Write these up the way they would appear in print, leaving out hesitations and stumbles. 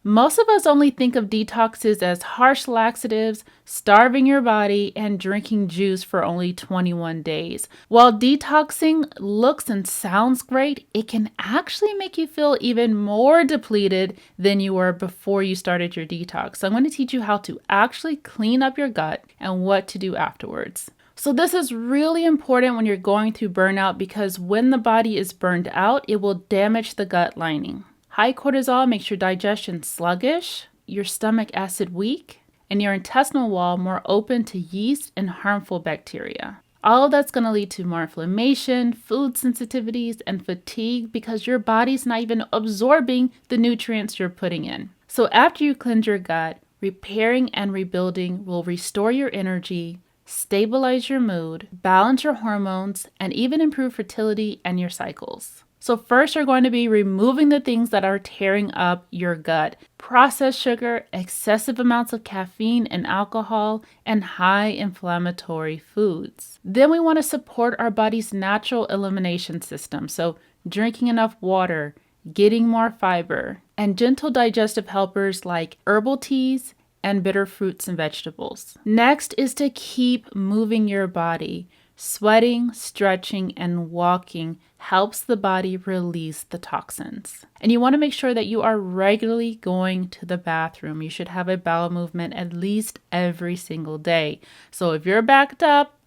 Most of us only think of detoxes as harsh laxatives, starving your body, and drinking juice for only 21 days. While detoxing looks and sounds great, it can actually make you feel even more depleted than you were before you started your detox. So I'm going to teach you how to actually clean up your gut and what to do afterwards. So this is really important when you're going through burnout because when the body is burned out, it will damage the gut lining. High cortisol makes your digestion sluggish, your stomach acid weak, and your intestinal wall more open to yeast and harmful bacteria. All of that's going to lead to more inflammation, food sensitivities, and fatigue because your body's not even absorbing the nutrients you're putting in. So after you cleanse your gut, repairing and rebuilding will restore your energy, stabilize your mood, balance your hormones, and even improve fertility and your cycles. So first, you're going to be removing the things that are tearing up your gut. Processed sugar, excessive amounts of caffeine and alcohol, and high inflammatory foods. Then we want to support our body's natural elimination system. So drinking enough water, getting more fiber, and gentle digestive helpers like herbal teas and bitter fruits and vegetables. Next is to keep moving your body. Sweating, stretching, and walking helps the body release the toxins. And you want to make sure that you are regularly going to the bathroom. You should have a bowel movement at least every single day. So if you're backed up,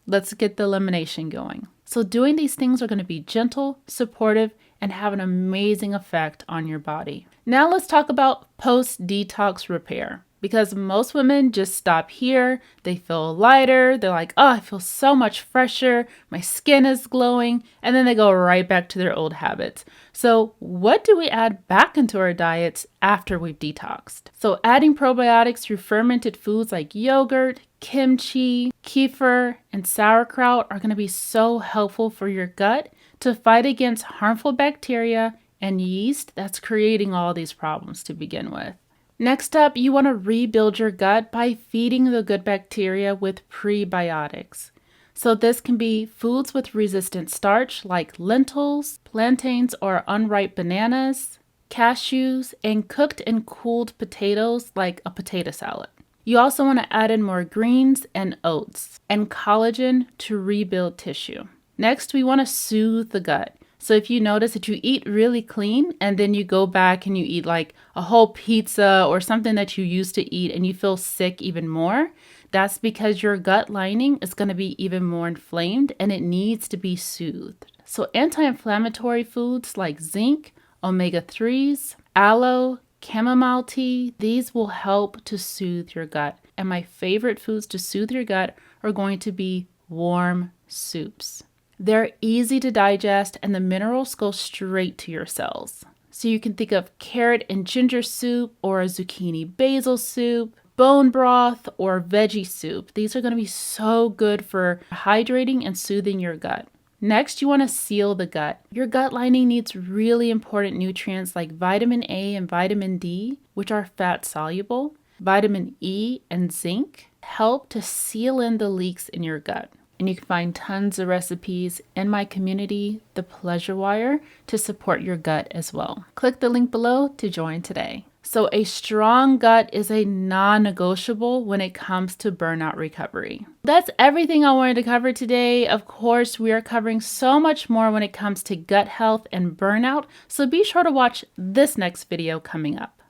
let's get the elimination going. So doing these things are going to be gentle, supportive, and have an amazing effect on your body. Now let's talk about post-detox repair. Because most women just stop here, they feel lighter, they're like, oh, I feel so much fresher, my skin is glowing, and then they go right back to their old habits. So what do we add back into our diets after we've detoxed? So adding probiotics through fermented foods like yogurt, kimchi, kefir, and sauerkraut are going to be so helpful for your gut to fight against harmful bacteria and yeast that's creating all these problems to begin with. Next up, you want to rebuild your gut by feeding the good bacteria with prebiotics. So this can be foods with resistant starch like lentils, plantains or unripe bananas, cashews, and cooked and cooled potatoes like a potato salad. You also want to add in more greens and oats and collagen to rebuild tissue. Next, we want to soothe the gut. So if you notice that you eat really clean and then you go back and you eat like a whole pizza or something that you used to eat and you feel sick even more, that's because your gut lining is going to be even more inflamed and it needs to be soothed. So anti-inflammatory foods like zinc, omega-3s, aloe, chamomile tea, these will help to soothe your gut. And my favorite foods to soothe your gut are going to be warm soups. They're easy to digest and the minerals go straight to your cells. So you can think of carrot and ginger soup or a zucchini basil soup, bone broth, or veggie soup. These are going to be so good for hydrating and soothing your gut. Next, you want to seal the gut. Your gut lining needs really important nutrients like vitamin A and vitamin D, which are fat soluble. Vitamin E and zinc help to seal in the leaks in your gut. And you can find tons of recipes in my community, The Pleasure Wire, to support your gut as well. Click the link below to join today. So a strong gut is a non-negotiable when it comes to burnout recovery. That's everything I wanted to cover today. Of course, we are covering so much more when it comes to gut health and burnout, so be sure to watch this next video coming up.